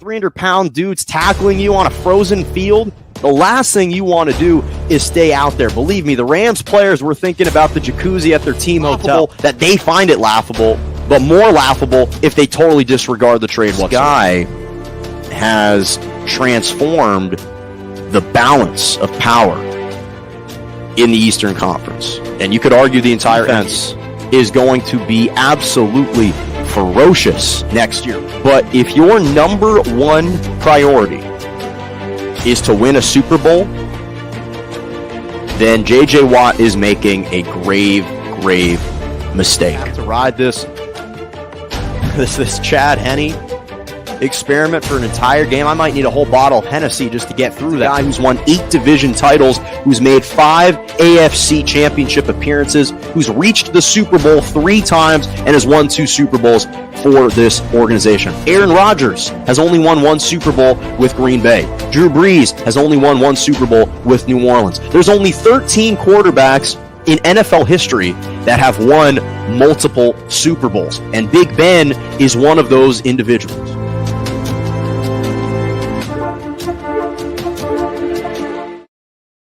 300-pound dudes tackling you on a frozen field, the last thing you want to do is stay out there. Believe me, the Rams players were thinking about the jacuzzi at their team hotel, that they find it laughable, but more laughable if they totally disregard the trade whatsoever. This guy has transformed the balance of power in the Eastern Conference. And you could argue the entire defense is going to be absolutely ferocious next year. But if your number one priority is to win a Super Bowl, then J.J. Watt is making a grave mistake. To ride this Chad Henne experiment for an entire game, I might need a whole bottle of Hennessy just to get through that. Guy who's won 8 division titles, who's made 5 AFC championship appearances, who's reached the Super Bowl 3 times and has won 2 Super Bowls for this organization. Aaron Rodgers has only won 1 Super Bowl with Green Bay. Drew Brees has only won 1 Super Bowl with New Orleans. There's only 13 quarterbacks in NFL history that have won multiple Super Bowls, and Big Ben is one of those individuals.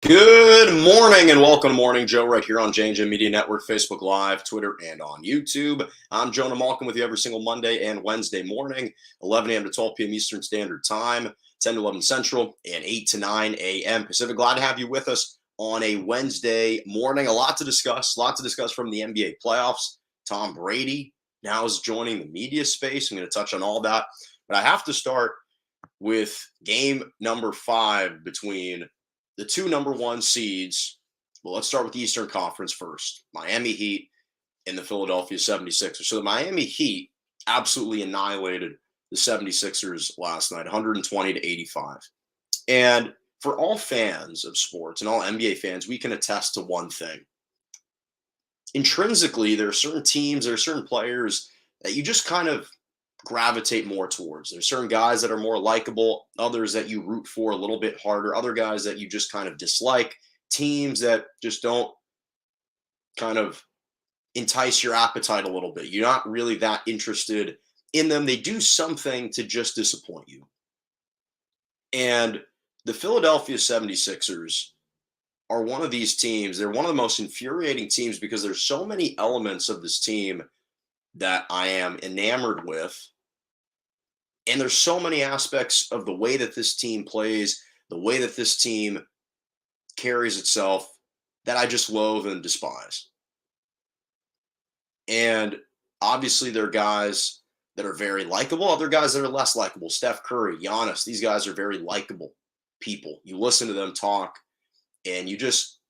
Good morning and welcome to Morning Joe right here on J&J Media Network, Facebook Live, Twitter, and on YouTube. I'm Jonah Malkin with you every single Monday and Wednesday morning, 11 a.m. to 12 p.m. Eastern Standard Time, 10 to 11 Central, and 8 to 9 a.m. Pacific. Glad to have you with us on a Wednesday morning. A lot to discuss from the NBA playoffs. Tom Brady now is joining the media space. I'm going to touch on all that, but I have to start with game number 5 between the 2 number 1 seeds. Well, let's start with the Eastern Conference first. Miami Heat and the Philadelphia 76ers. So the Miami Heat absolutely annihilated the 76ers last night, 120-85. And for all fans of sports and all NBA fans, we can attest to one thing. Intrinsically, there are certain teams, there are certain players that you just kind of gravitate more towards. There's certain guys that are more likable, others that you root for a little bit harder, other guys that you just kind of dislike, teams that just don't kind of entice your appetite a little bit. You're not really that interested in them. They do something to just disappoint you. And the Philadelphia 76ers are one of these teams. They're one of the most infuriating teams because there's so many elements of this team that I am enamored with. And there's so many aspects of the way that this team plays, the way that this team carries itself, that I just loathe and despise. And obviously there are guys that are very likable, other guys that are less likable. Steph Curry, Giannis, these guys are very likable people. You listen to them talk and you just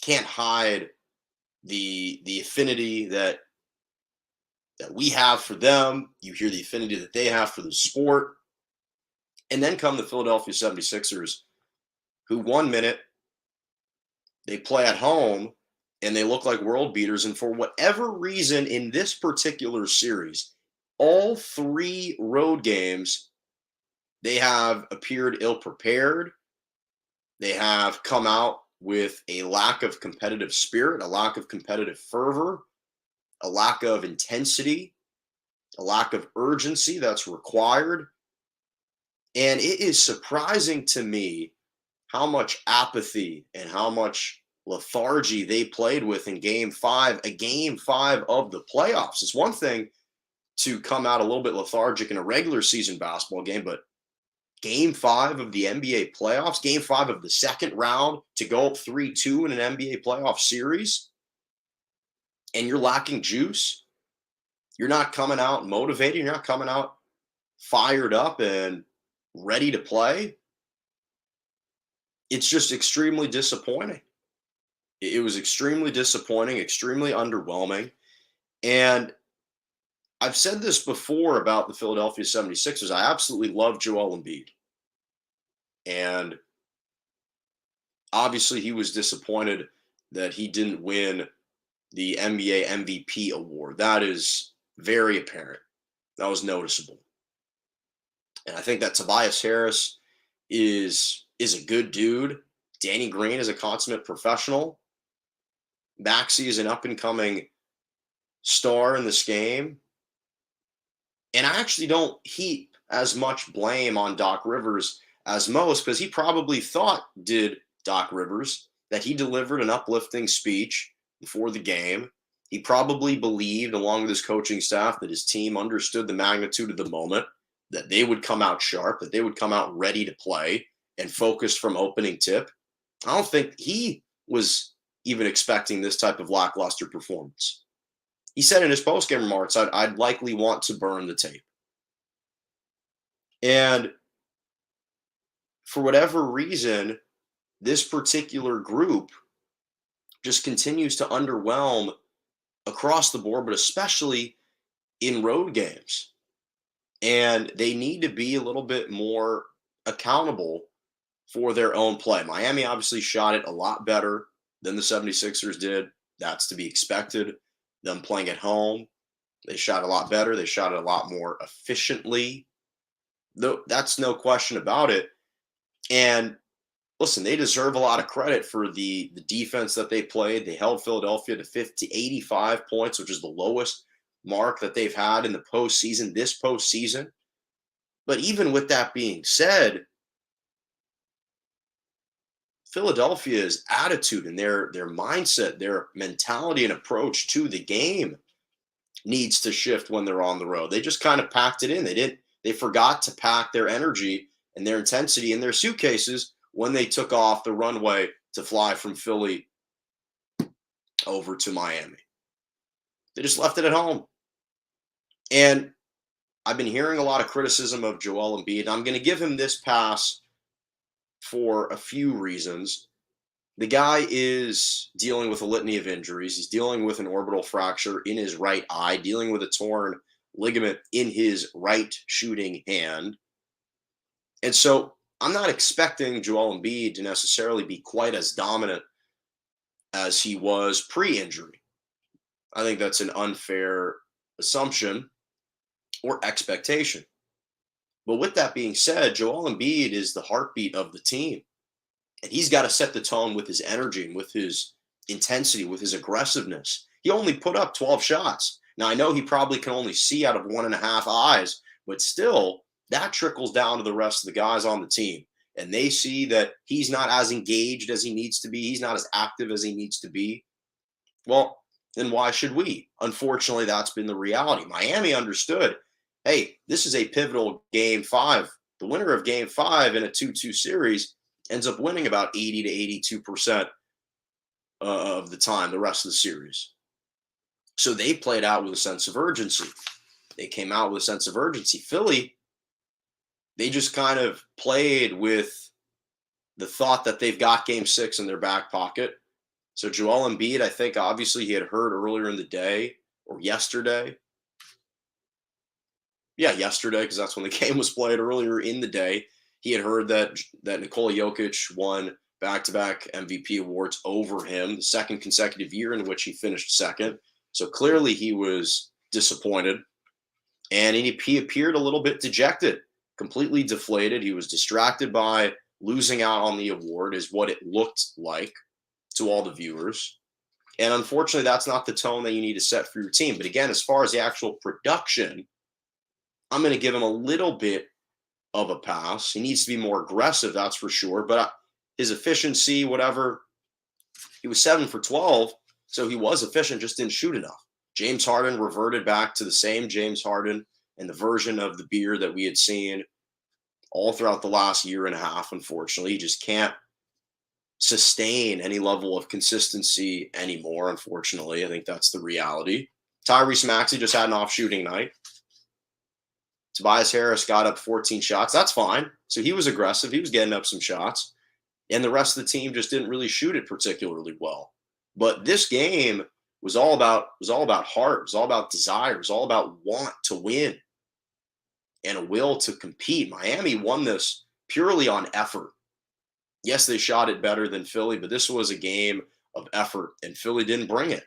can't hide the affinity that we have for them. You hear the affinity that they have for the sport. And then come the Philadelphia 76ers, who 1 minute they play at home and they look like world beaters. And for whatever reason in this particular series, all 3 road games, they have appeared ill-prepared. They have come out with a lack of competitive spirit, a lack of competitive fervor, a lack of intensity, a lack of urgency that's required. And it is surprising to me how much apathy and how much lethargy they played with in Game 5, a Game 5 of the playoffs. It's one thing to come out a little bit lethargic in a regular season basketball game, but Game 5 of the NBA playoffs, Game 5 of the second round to go up 3-2 in an NBA playoff series, and you're lacking juice, you're not coming out motivated, you're not coming out fired up and ready to play, it's just extremely disappointing. It was extremely disappointing, extremely underwhelming. And I've said this before about the Philadelphia 76ers. I absolutely love Joel Embiid. And obviously he was disappointed that he didn't win the NBA MVP award. That is very apparent. That was noticeable. And I think that Tobias Harris is a good dude. Danny Green is a consummate professional. Maxey is an up-and-coming star in this game. And I actually don't heap as much blame on Doc Rivers as most, because he probably thought, did Doc Rivers, that he delivered an uplifting speech before the game. He probably believed, along with his coaching staff, that his team understood the magnitude of the moment, that they would come out sharp, that they would come out ready to play and focused from opening tip. I don't think he was even expecting this type of lackluster performance. He said in his postgame remarks, I'd likely want to burn the tape. And for whatever reason, this particular group just continues to underwhelm across the board, but especially in road games. And they need to be a little bit more accountable for their own play. Miami obviously shot it a lot better than the 76ers did. That's to be expected. Them playing at home, they shot a lot better. They shot it a lot more efficiently. Though that's no question about it. And listen, they deserve a lot of credit for the defense that they played. They held Philadelphia to 85 points, which is the lowest mark that they've had in the postseason, this postseason. But even with that being said, Philadelphia's attitude and their mindset, their mentality and approach to the game needs to shift when they're on the road. They just kind of packed it in. They forgot to pack their energy and their intensity in their suitcases when they took off the runway to fly from Philly over to Miami. They just left it at home. And I've been hearing a lot of criticism of Joel Embiid. I'm going to give him this pass for a few reasons. The guy is dealing with a litany of injuries. He's dealing with an orbital fracture in his right eye, dealing with a torn ligament in his right shooting hand. And so I'm not expecting Joel Embiid to necessarily be quite as dominant as he was pre-injury. I think that's an unfair assumption or expectation. But with that being said, Joel Embiid is the heartbeat of the team. And he's got to set the tone with his energy and with his intensity, with his aggressiveness. He only put up 12 shots. Now, I know he probably can only see out of 1.5 eyes, but still, that trickles down to the rest of the guys on the team. And they see that he's not as engaged as he needs to be. He's not as active as he needs to be. Well, then why should we? Unfortunately, that's been the reality. Miami understood, hey, this is a pivotal game 5. The winner of game 5 in a 2-2 series ends up winning about 80 to 82% of the time, the rest of the series. So they played out with a sense of urgency. They came out with a sense of urgency. Philly, they just kind of played with the thought that they've got game 6 in their back pocket. So Joel Embiid, I think obviously he had heard earlier in the day or yesterday. Yeah, yesterday, because that's when the game was played earlier in the day. He had heard that Nikola Jokic won back-to-back MVP awards over him, the second consecutive year in which he finished second. So clearly he was disappointed. And he appeared a little bit dejected, completely deflated. He was distracted by losing out on the award, is what it looked like to all the viewers. And unfortunately, that's not the tone that you need to set for your team. But again, as far as the actual production, I'm going to give him a little bit of a pass. He needs to be more aggressive, that's for sure. But his efficiency, whatever, he was 7 for 12, so he was efficient, just didn't shoot enough. James Harden reverted back to the same James Harden and the version of the beer that we had seen all throughout the last year and a half, unfortunately. He just can't sustain any level of consistency anymore, unfortunately. I think that's the reality. Tyrese Maxey just had an off-shooting night. Tobias Harris got up 14 shots. That's fine. So he was aggressive. He was getting up some shots. And the rest of the team just didn't really shoot it particularly well. But this game was all about heart. It was all about desire. It was all about want to win and a will to compete. Miami won this purely on effort. Yes, they shot it better than Philly, but this was a game of effort, and Philly didn't bring it.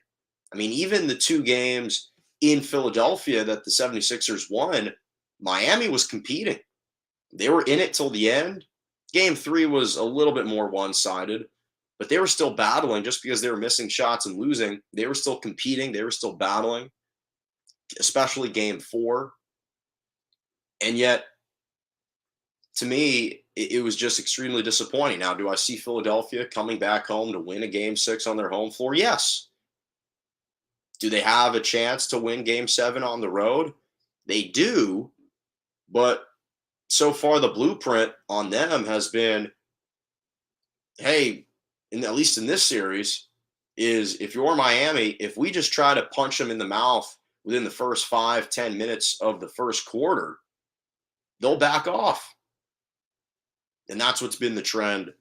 I mean, even the 2 games in Philadelphia that the 76ers won, Miami was competing. They were in it till the end. Game 3 was a little bit more one-sided, but they were still battling. Just because they were missing shots and losing, they were still competing. They were still battling, especially game 4. And yet, to me, it was just extremely disappointing. Now, do I see Philadelphia coming back home to win a game 6 on their home floor? Yes. Do they have a chance to win game 7 on the road? They do, but so far the blueprint on them has been, hey, at least in this series, is if you're Miami, if we just try to punch them in the mouth within the first 5-10 minutes of the first quarter, they'll back off. And that's what's been the trend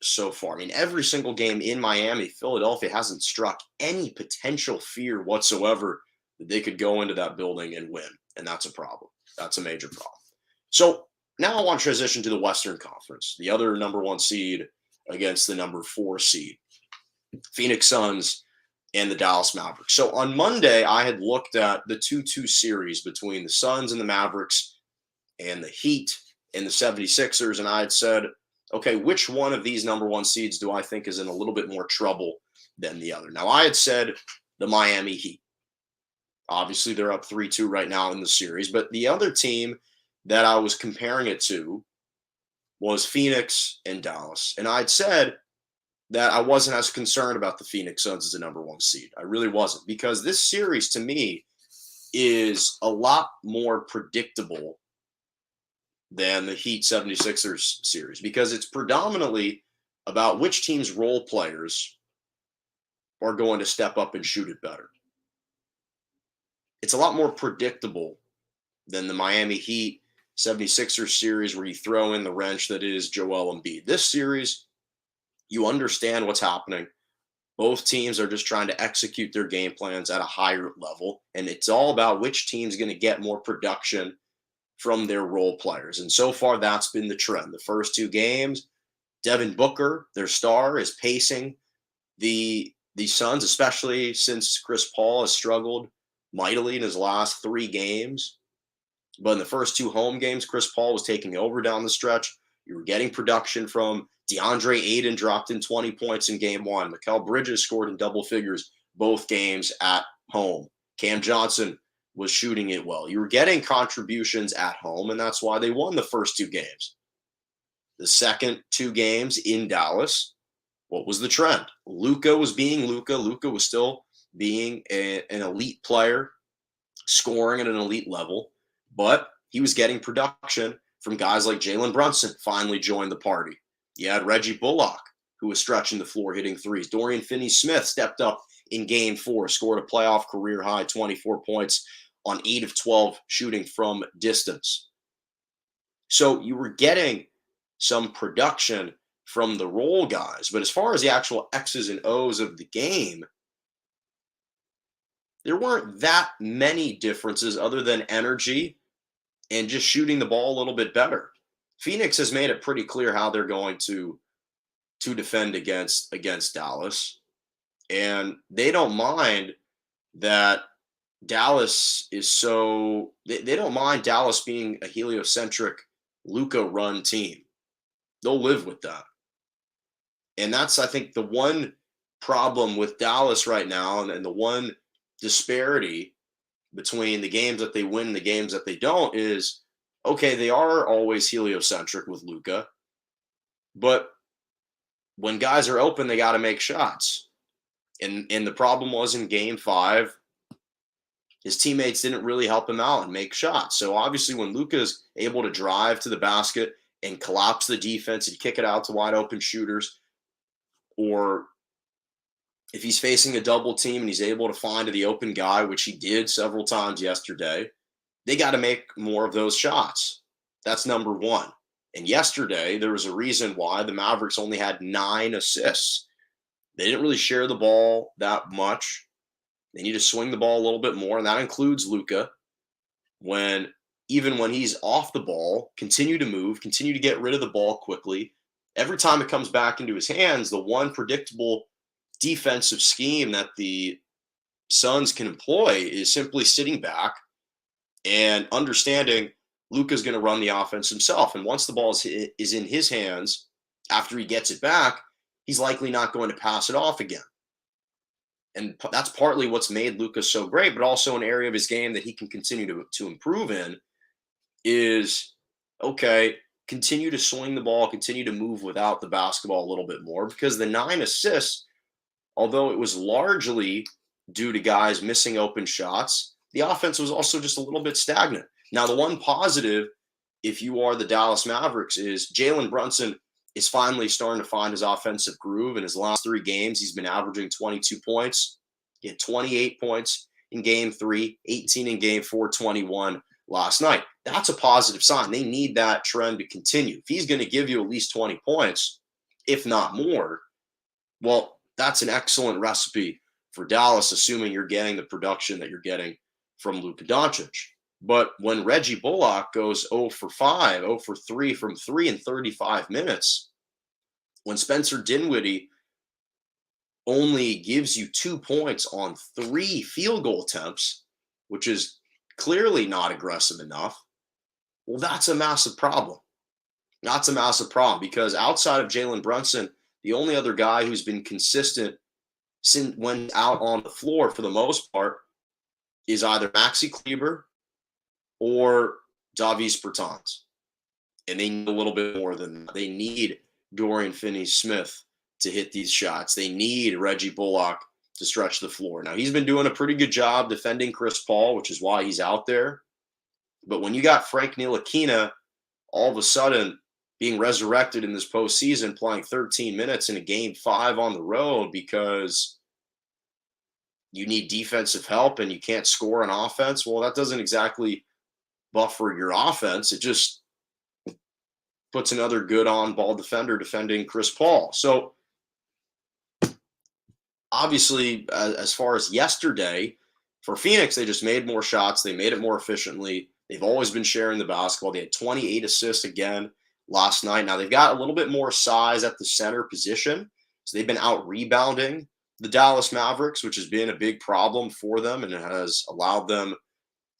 so far. I mean, every single game in Miami, Philadelphia hasn't struck any potential fear whatsoever that they could go into that building and win. And that's a problem. That's a major problem. So now I want to transition to the Western Conference, the other number 1 seed against the number 4 seed, Phoenix Suns and the Dallas Mavericks. So on Monday, I had looked at the 2-2 series between the Suns and the Mavericks and the Heat and the 76ers, and I had said, okay, which one of these number 1 seeds do I think is in a little bit more trouble than the other? Now, I had said the Miami Heat. Obviously, they're up 3-2 right now in the series, but the other team that I was comparing it to was Phoenix and Dallas. And I'd said that I wasn't as concerned about the Phoenix Suns as a number 1 seed. I really wasn't, because this series to me is a lot more predictable than the Heat 76ers series, because it's predominantly about which team's role players are going to step up and shoot it better. It's a lot more predictable than the Miami Heat 76ers series, where you throw in the wrench that is Joel Embiid. This series, you understand what's happening. Both teams are just trying to execute their game plans at a higher level, and it's all about which team's going to get more production from their role players. And so far, that's been the trend. The first 2 games, Devin Booker, their star, is pacing the Suns, especially since Chris Paul has struggled mightily in his last 3 games. But in the first 2 home games, Chris Paul was taking over down the stretch. You were getting production from DeAndre Ayton, dropped in 20 points in game 1. Mikal Bridges scored in double figures both games at home. Cam Johnson was shooting it well. You were getting contributions at home, and that's why they won the first 2 games. The second 2 games in Dallas, what was the trend? Luka was being Luka. Luka was still being an elite player, scoring at an elite level, but he was getting production from guys like Jalen Brunson, finally joined the party. You had Reggie Bullock, who was stretching the floor, hitting threes. Dorian Finney-Smith stepped up in game 4, scored a playoff career-high 24 points on 8 of 12 shooting from distance. So you were getting some production from the role guys. But as far as the actual X's and O's of the game, there weren't that many differences other than energy and just shooting the ball a little bit better. Phoenix has made it pretty clear how they're going to defend against Dallas. And they don't mind that Dallas is so – they don't mind Dallas being a heliocentric Luka run team. They'll live with that. And that's, I think, the one problem with Dallas right now, and the one disparity between the games that they win and the games that they don't is, okay, they are always heliocentric with Luka, but when guys are open, they got to make shots. And the problem was in game 5, his teammates didn't really help him out and make shots. So obviously when Luka's able to drive to the basket and collapse the defense and kick it out to wide open shooters, or if he's facing a double team and he's able to find the open guy, which he did several times yesterday, they got to make more of those shots. That's number 1. And yesterday, there was a reason why the Mavericks only had 9 assists. They didn't really share the ball that much. They need to swing the ball a little bit more, and that includes Luka. Even when he's off the ball, continue to move, continue to get rid of the ball quickly. Every time it comes back into his hands, the one predictable defensive scheme that the Suns can employ is simply sitting back and understanding Luka's going to run the offense himself. And once the ball is in his hands, after he gets it back, he's likely not going to pass it off again. And that's partly what's made Luka so great, but also an area of his game that he can continue to improve in is okay, continue to swing the ball, continue to move without the basketball a little bit more, because the 9 assists, although it was largely due to guys missing open shots, the offense was also just a little bit stagnant. Now, the one positive, if you are the Dallas Mavericks, is Jalen Brunson is finally starting to find his offensive groove. In his last 3 games, he's been averaging 22 points. He had 28 points in game 3, 18 in game 4, 21 last night. That's a positive sign. They need that trend to continue. If he's going to give you at least 20 points, if not more, well, that's an excellent recipe for Dallas, assuming you're getting the production that you're getting from Luka Doncic. But when Reggie Bullock goes 0 for 5, 0 for 3 from 3 in 35 minutes, when Spencer Dinwiddie only gives you 2 points on 3 field goal attempts, which is clearly not aggressive enough, well, that's a massive problem. That's a massive problem, because outside of Jalen Brunson, the only other guy who's been consistent since when out on the floor for the most part is either Maxi Kleber or Davis Bertans. And they need a little bit more than that. They need Dorian Finney-Smith to hit these shots. They need Reggie Bullock to stretch the floor. Now, he's been doing a pretty good job defending Chris Paul, which is why he's out there. But when you got Frank Ntilikina all of a sudden being resurrected in this postseason, playing 13 minutes in a game 5 on the road because you need defensive help and you can't score on offense, well, that doesn't exactly buffer your offense. It just puts another good on-ball defender defending Chris Paul. So obviously, as far as yesterday, for Phoenix, they just made more shots. They made it more efficiently. They've always been sharing the basketball. They had 28 assists again last night. Now, they've got a little bit more size at the center position, so they've been out-rebounding the Dallas Mavericks, which has been a big problem for them, and it has allowed them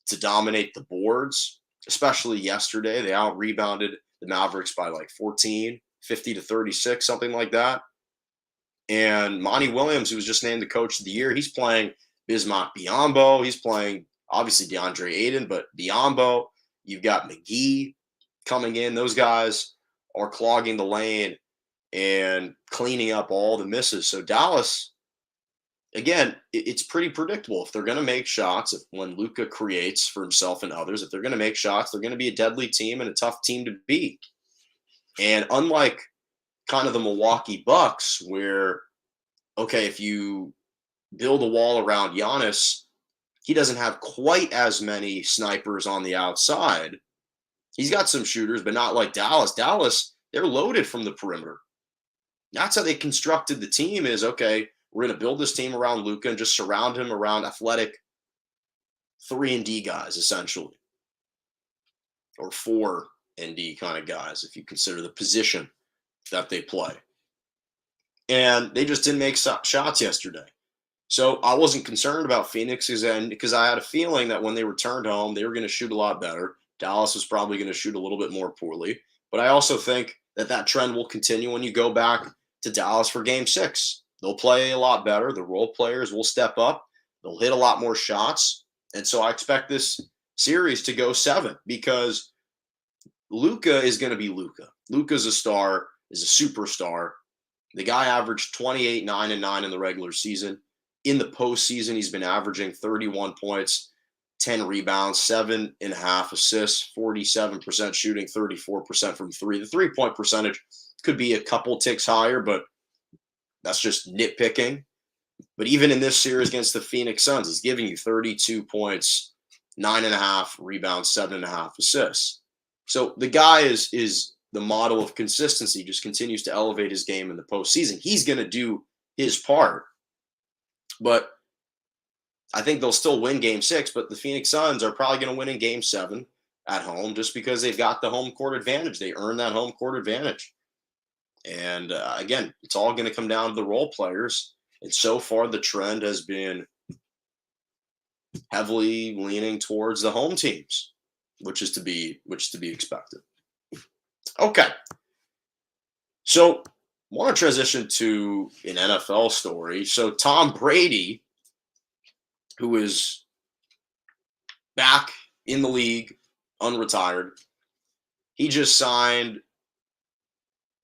to dominate the boards, especially yesterday. They out-rebounded the Mavericks by like 14, 50-36, something like that. And Monty Williams, who was just named the coach of the year, he's playing Bismack Biyombo. He's playing, obviously, DeAndre Ayton, but Biyombo. You've got McGee coming in. Those guys are clogging the lane and cleaning up all the misses. So Dallas, again, it's pretty predictable. If they're going to make shots, when Luka creates for himself and others, if they're going to make shots, they're going to be a deadly team and a tough team to beat. And unlike kind of the Milwaukee Bucks, where, okay, if you build a wall around Giannis, he doesn't have quite as many snipers on the outside. He's got some shooters, but not like Dallas. Dallas, they're loaded from the perimeter. That's how they constructed the team is, okay, we're going to build this team around Luka and just surround him around athletic 3-and-D guys, essentially. Or 4-and-D kind of guys, if you consider the position that they play. And they just didn't make shots yesterday. So I wasn't concerned about Phoenix's end because I had a feeling that when they returned home, they were going to shoot a lot better. Dallas was probably going to shoot a little bit more poorly. But I also think that that trend will continue when you go back to Dallas for Game 6. They'll play a lot better. The role players will step up. They'll hit a lot more shots. And so I expect this series to go 7 because Luka is going to be Luka. Luka's a star, is a superstar. The guy averaged 28, 9, and 9 in the regular season. In the postseason, he's been averaging 31 points, 10 rebounds, 7.5 assists, 47% shooting, 34% from 3. The three-point percentage could be a couple ticks higher, but that's just nitpicking. But even in this series against the Phoenix Suns, he's giving you 32 points, 9.5 rebounds, 7.5 assists. So the guy is the model of consistency, just continues to elevate his game in the postseason. He's going to do his part. But I think they'll still win Game 6, but the Phoenix Suns are probably going to win in Game 7 at home just because they've got the home court advantage. They earn that home court advantage. And again, it's all going to come down to the role players. And so far, the trend has been heavily leaning towards the home teams, which is to be expected. Okay. So I want to transition to an NFL story. So Tom Brady, who is back in the league, unretired, he just signed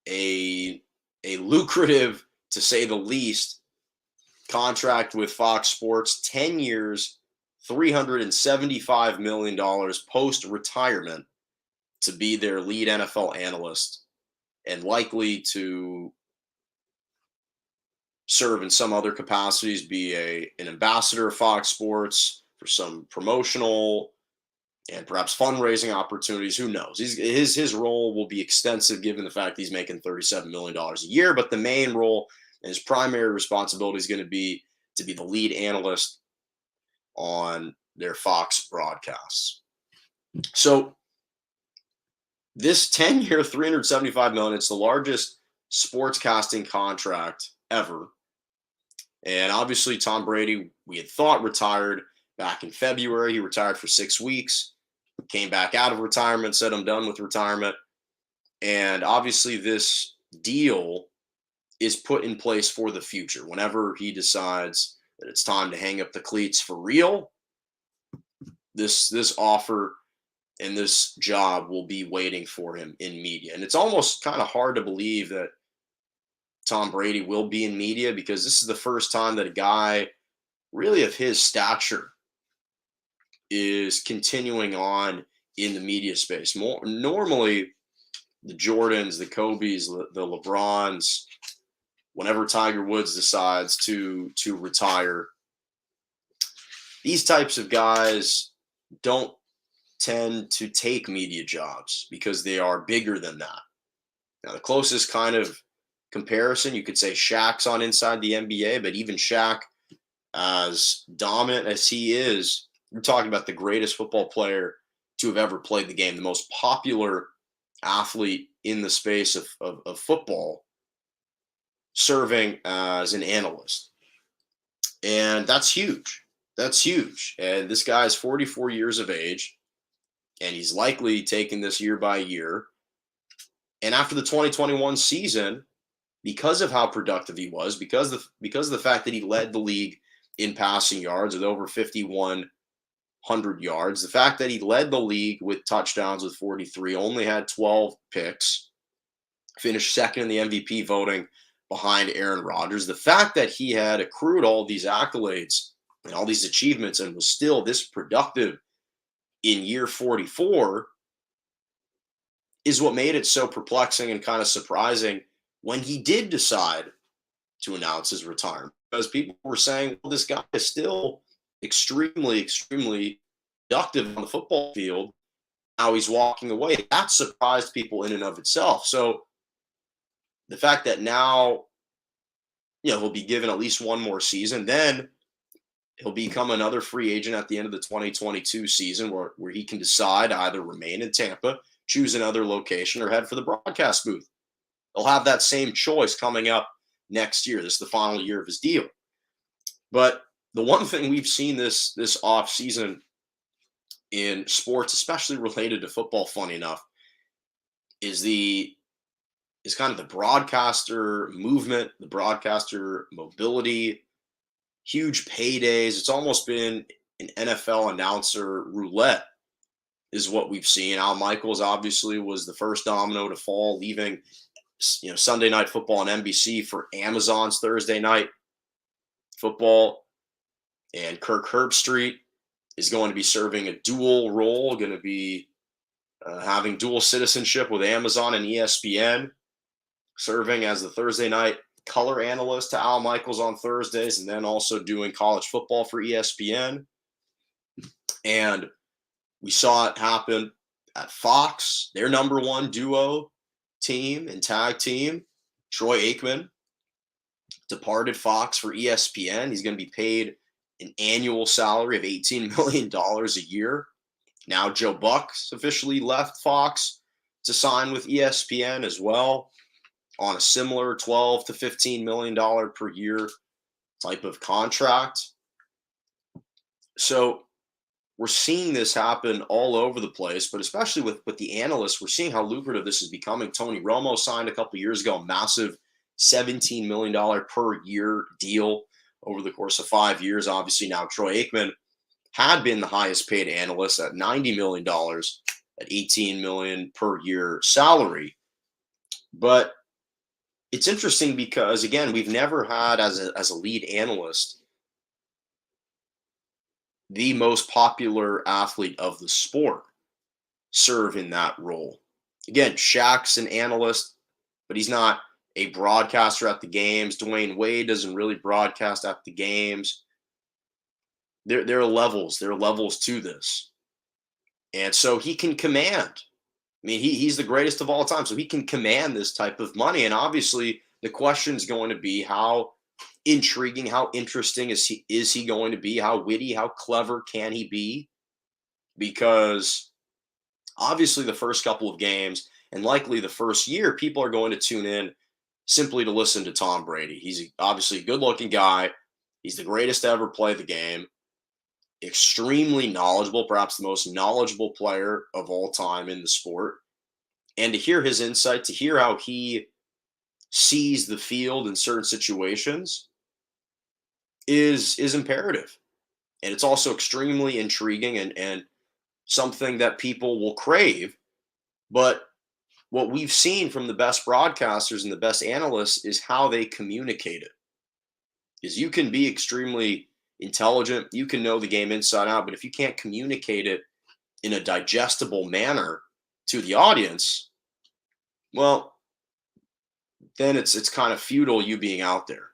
a lucrative, to say the least, contract with Fox Sports, 10 years, $375 million post-retirement to be their lead NFL analyst and likely to serve in some other capacities, be an ambassador of Fox Sports for some promotional and perhaps fundraising opportunities. Who knows? His role will be extensive given the fact he's making $37 million a year, but the main role and his primary responsibility is going to be the lead analyst on their Fox broadcasts. So this 10-year, $375 million, it's the largest sportscasting contract ever. And obviously Tom Brady, we had thought, retired back in February. He retired for 6 weeks, came back out of retirement, said I'm done with retirement. And obviously this deal is put in place for the future. Whenever he decides that it's time to hang up the cleats for real, this offer and this job will be waiting for him in media. And it's almost kind of hard to believe that Tom Brady will be in media, because this is the first time that a guy really of his stature is continuing on in the media space. Normally, the Jordans, the Kobes, the LeBrons, whenever Tiger Woods decides to retire, these types of guys don't tend to take media jobs because they are bigger than that. Now, the closest kind of comparison, you could say Shaq's on Inside the NBA, but even Shaq, as dominant as he is, we're talking about the greatest football player to have ever played the game, the most popular athlete in the space of football, serving as an analyst. And that's huge. That's huge. And this guy is 44 years of age, and he's likely taking this year by year. And after the 2021 season, because of how productive he was, because of the fact that he led the league in passing yards with over 5,100 yards, the fact that he led the league with touchdowns with 43, only had 12 picks, finished second in the MVP voting behind Aaron Rodgers, the fact that he had accrued all these accolades and all these achievements and was still this productive in year 44 is what made it so perplexing and kind of surprising when he did decide to announce his retirement, because people were saying, well, this guy is still extremely, extremely productive on the football field. Now he's walking away. That surprised people in and of itself. So the fact that now, he'll be given at least one more season, then he'll become another free agent at the end of the 2022 season where he can decide to either remain in Tampa, choose another location, or head for the broadcast booth. He'll have that same choice coming up next year. This is the final year of his deal. But the one thing we've seen this off season in sports, especially related to football, funny enough, is kind of the broadcaster movement, the broadcaster mobility, huge paydays. It's almost been an NFL announcer roulette is what we've seen. Al Michaels obviously was the first domino to fall, leaving Sunday Night Football on NBC for Amazon's Thursday Night Football. And Kirk Herbstreit is going to be serving a dual role, going to be having dual citizenship with Amazon and ESPN, serving as the Thursday night color analyst to Al Michaels on Thursdays, and then also doing college football for ESPN. And we saw it happen at Fox, their number one duo team and tag team. Troy Aikman departed Fox for ESPN. He's going to be paid an annual salary of $18 million a year. Now Joe Buck's officially left Fox to sign with ESPN as well on a similar $12 to $15 million per year type of contract. So we're seeing this happen all over the place, but especially with the analysts, we're seeing how lucrative this is becoming. Tony Romo signed a couple of years ago a massive $17 million per year deal over the course of 5 years. Obviously now Troy Aikman had been the highest paid analyst at $90 million at $18 million per year salary. But it's interesting because, again, we've never had as a lead analyst the most popular athlete of the sport serve in that role. Again, Shaq's an analyst, but he's not a broadcaster at the games. Dwayne Wade doesn't really broadcast at the games. There are levels. There are levels to this. And so he can command. I mean, he's the greatest of all time, so he can command this type of money. And obviously, the question is going to be how intriguing, how interesting is he going to be? How witty, how clever can he be? Because obviously the first couple of games and likely the first year, people are going to tune in simply to listen to Tom Brady. He's obviously a good-looking guy. He's the greatest to ever play the game. Extremely knowledgeable, perhaps the most knowledgeable player of all time in the sport. And to hear his insight, to hear how he sees the field in certain situations is imperative. And it's also extremely intriguing and something that people will crave. But what we've seen from the best broadcasters and the best analysts is how they communicate it. Is you can be extremely intelligent, you can know the game inside out, but if you can't communicate it in a digestible manner to the audience, well, then it's kind of futile you being out there.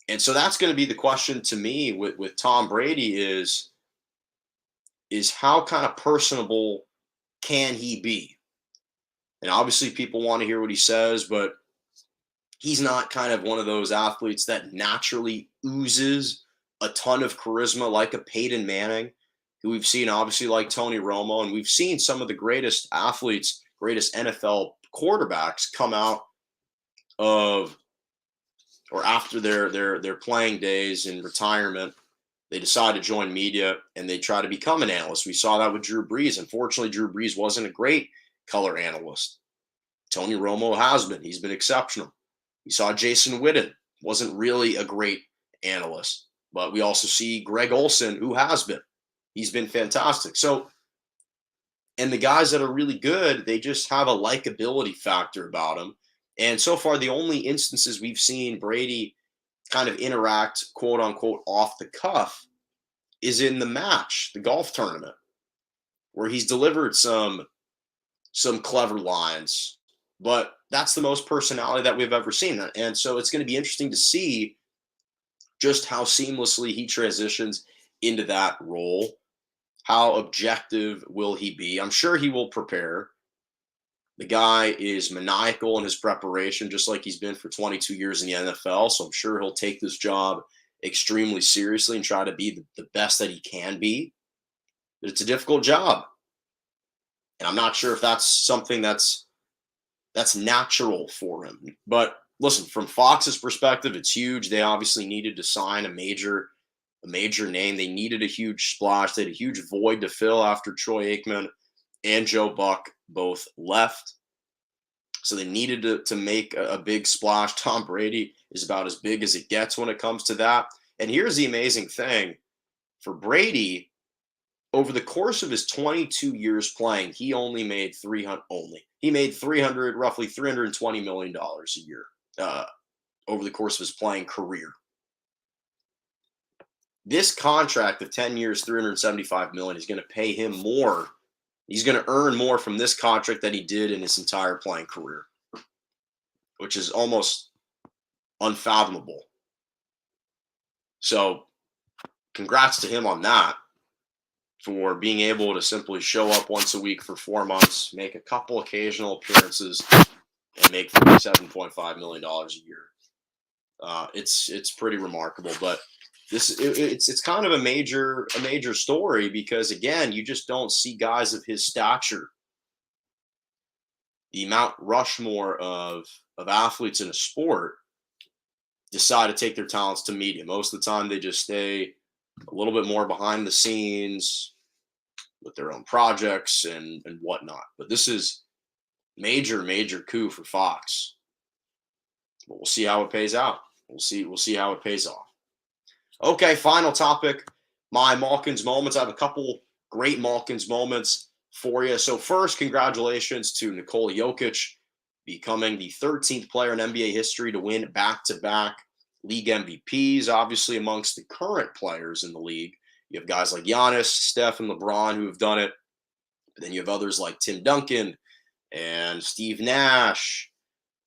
And so that's going to be the question to me with Tom Brady is how kind of personable can he be? And obviously people want to hear what he says, but he's not kind of one of those athletes that naturally oozes a ton of charisma like a Peyton Manning, who we've seen obviously like Tony Romo, and we've seen some of the greatest athletes, greatest NFL quarterbacks come out of or after their playing days in retirement. They decide to join media and they try to become an analyst. We saw that with Drew Brees. Unfortunately, Drew Brees wasn't a great color analyst. Tony Romo has been. He's been exceptional. We saw Jason Witten, wasn't really a great analyst. But we also see Greg Olson, who has been. He's been fantastic. So, and the guys that are really good, they just have a likability factor about them. And so far, the only instances we've seen Brady kind of interact, quote unquote, off the cuff is in the match, the golf tournament, where he's delivered some clever lines. But that's the most personality that we've ever seen. And so it's going to be interesting to see just how seamlessly he transitions into that role. How objective will he be? I'm sure he will prepare. The guy is maniacal in his preparation, just like he's been for 22 years in the NFL. So I'm sure he'll take this job extremely seriously and try to be the best that he can be. But it's a difficult job. And I'm not sure if that's something that's natural for him. But listen, from Fox's perspective, it's huge. They obviously needed to sign a major name. They needed a huge splash. They had a huge void to fill after Troy Aikman and Joe Buck both left. So they needed to make a big splash. Tom Brady is about as big as it gets when it comes to that. And here's the amazing thing. For Brady, over the course of his 22 years playing, he only made roughly $320 million a year over the course of his playing career. This contract of 10 years, $375 million is going to pay him more. He's going to earn more from this contract than he did in his entire playing career, which is almost unfathomable. So congrats to him on that, for being able to simply show up once a week for 4 months, make a couple occasional appearances, and make $37.5 million a year. It's pretty remarkable, but it's kind of a major story because, again, you just don't see guys of his stature, the Mount Rushmore of athletes in a sport, decide to take their talents to media. Most of the time, they just stay a little bit more behind the scenes with their own projects and whatnot. But this is major coup for Fox. But we'll see how it pays out. We'll see how it pays off. Okay, final topic, my Malkin's moments. I have a couple great Malkin's moments for you. So first, congratulations to Nikola Jokic, becoming the 13th player in NBA history to win back-to-back league MVPs. Obviously, amongst the current players in the league, you have guys like Giannis, Steph, and LeBron who have done it. But then you have others like Tim Duncan and Steve Nash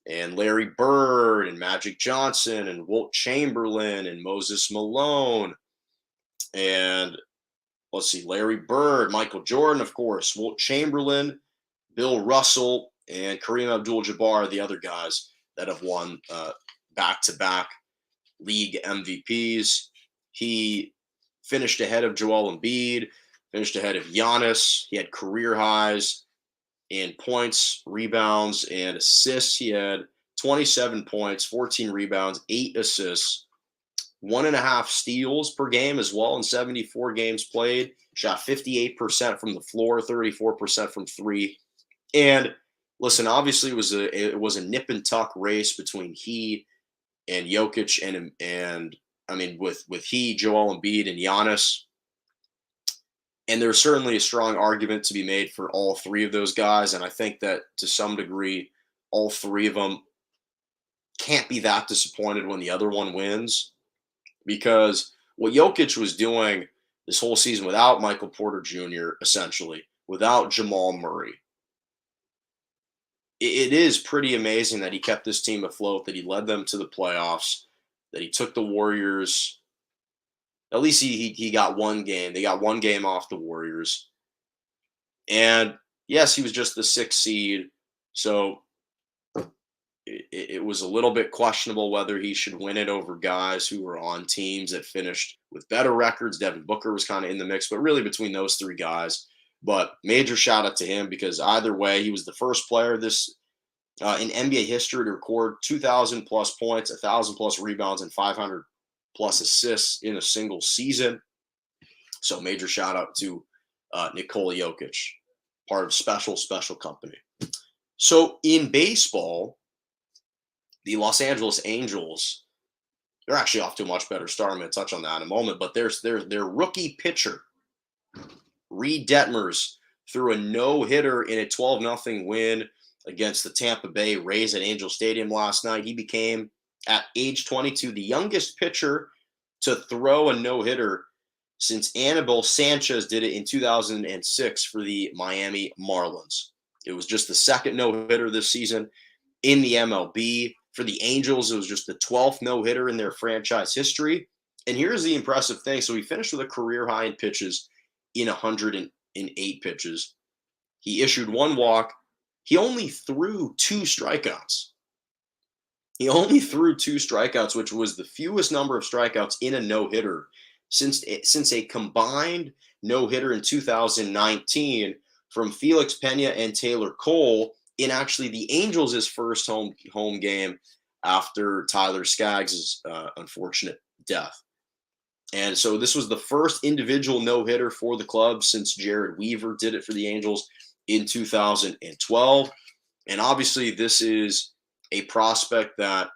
and Larry Bird and Magic Johnson and Wilt Chamberlain and Moses Malone and let's see, Larry Bird, Michael Jordan, of course, Wilt Chamberlain, Bill Russell, and Kareem Abdul-Jabbar are the other guys that have won back-to-back league MVPs. He finished ahead of Joel Embiid, finished ahead of Giannis. He had career highs in points, rebounds, and assists. He had 27 points, 14 rebounds, 8 assists, 1.5 steals per game as well in 74 games played. Shot 58% from the floor, 34% from three. And listen, obviously it was a nip and tuck race between he and Jokic and I mean with he, Joel Embiid, and Giannis. And there's certainly a strong argument to be made for all three of those guys. And I think that to some degree, all three of them can't be that disappointed when the other one wins. Because what Jokic was doing this whole season without Michael Porter Jr., essentially, without Jamal Murray, it is pretty amazing that he kept this team afloat, that he led them to the playoffs, that he took the Warriors. At least he got one game. They got one game off the Warriors. And yes, he was just the 6th seed. So it was a little bit questionable whether he should win it over guys who were on teams that finished with better records. Devin Booker was kind of in the mix, but really between those three guys. But major shout out to him because either way, he was the first player this in NBA history to record 2,000 plus points, 1,000 plus rebounds, and 500 plus assists in a single season. So major shout out to Nikola Jokic, part of special company. So in baseball, the Los Angeles Angels, they're actually off to a much better start. I'm going to touch on that in a moment, but their rookie pitcher, Reed Detmers, threw a no-hitter in a 12-0 win against the Tampa Bay Rays at Angel Stadium last night. He became, at age 22, the youngest pitcher to throw a no-hitter since Anibal Sanchez did it in 2006 for the Miami Marlins. It was just the second no-hitter this season in the MLB. For the Angels, it was just the 12th no-hitter in their franchise history. And here's the impressive thing. So he finished with a career high in pitches in 108 pitches. He issued one walk. He only threw 2 strikeouts. He only threw 2 strikeouts, which was the fewest number of strikeouts in a no-hitter since a combined no-hitter in 2019 from Felix Pena and Taylor Cole in actually the Angels' first home game after Tyler Skaggs' unfortunate death. And so this was the first individual no-hitter for the club since Jared Weaver did it for the Angels in 2012. And obviously this is a prospect that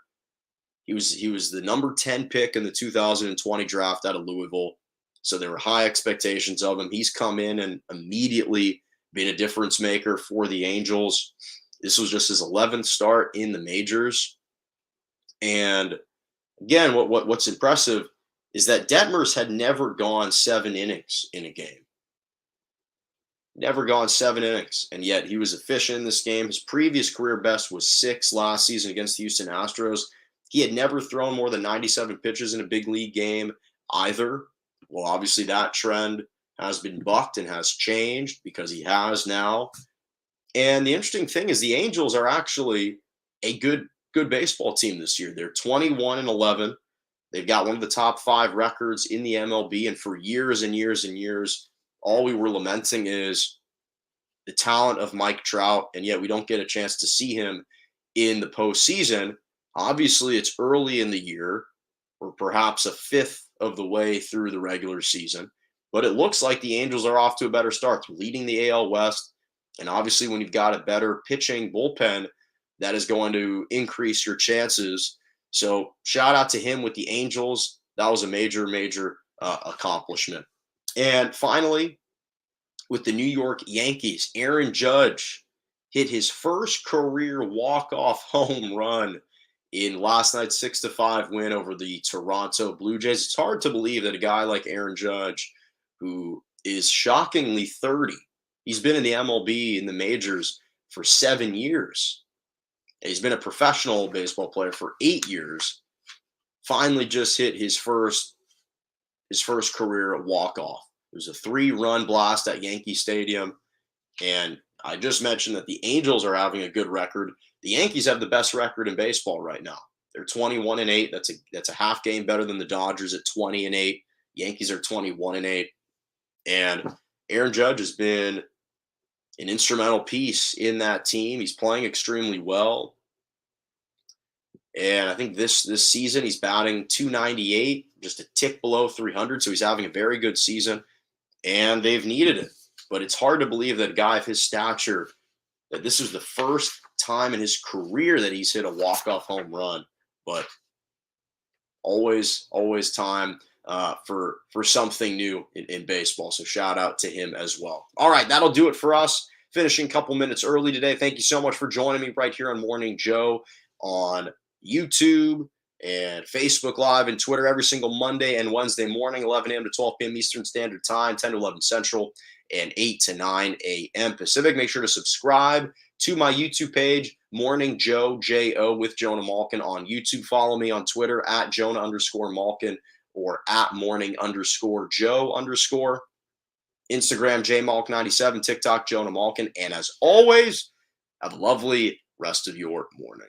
he was the number 10 pick in the 2020 draft out of Louisville. So there were high expectations of him. He's come in and immediately been a difference maker for the Angels. This was just his 11th start in the majors. And again, what's impressive is that Detmers had never gone 7 innings in a game. Never gone 7 innings. And yet he was efficient in this game. His previous career best was 6 last season against the Houston Astros. He had never thrown more than 97 pitches in a big league game either. Well, obviously that trend has been bucked and has changed because he has now. And the interesting thing is the Angels are actually a good baseball team this year. They're 21-11. They've got one of the top 5 records in the MLB. And for years and years and years, all we were lamenting is the talent of Mike Trout. And yet we don't get a chance to see him in the postseason. Obviously, it's early in the year, or perhaps a fifth of the way through the regular season. But it looks like the Angels are off to a better start. They're leading the AL West. And obviously, when you've got a better pitching bullpen, that is going to increase your chances. So shout out to him with the Angels. That was a major accomplishment. And finally, with the New York Yankees. Aaron Judge hit his first career walk-off home run in last night's 6-5 win over the Toronto Blue Jays. It's hard to believe that a guy like Aaron Judge, who is shockingly 30, he's been in the MLB in the majors for 7 years. He's been a professional baseball player for 8 years. Finally just hit his first career walk-off. It was a 3-run blast at Yankee Stadium. And I just mentioned that the Angels are having a good record. The Yankees have the best record in baseball right now. They're 21-8. That's a half game better than the Dodgers at 20-8. Yankees are 21-8. And Aaron Judge has been an instrumental piece in that team. He's playing extremely well. And I think this season he's batting .298, just a tick below 300. So he's having a very good season, and they've needed it. But it's hard to believe that a guy of his stature, that this is the first time in his career that he's hit a walk-off home run. But always time for something new in baseball. So shout out to him as well. All right, that'll do it for us. Finishing a couple minutes early today. Thank you so much for joining me right here on Morning Joe on YouTube and Facebook Live and Twitter every single Monday and Wednesday morning, 11 a.m. to 12 p.m. Eastern Standard Time, 10 to 11 Central, and 8 to 9 a.m. Pacific. Make sure to subscribe to my YouTube page, Morning Joe, J-O, with Jonah Malkin on YouTube. Follow me on Twitter at Jonah_Malkin or at Morning_Joe_. Instagram, JMalk97, TikTok, Jonah Malkin. And as always, have a lovely rest of your morning.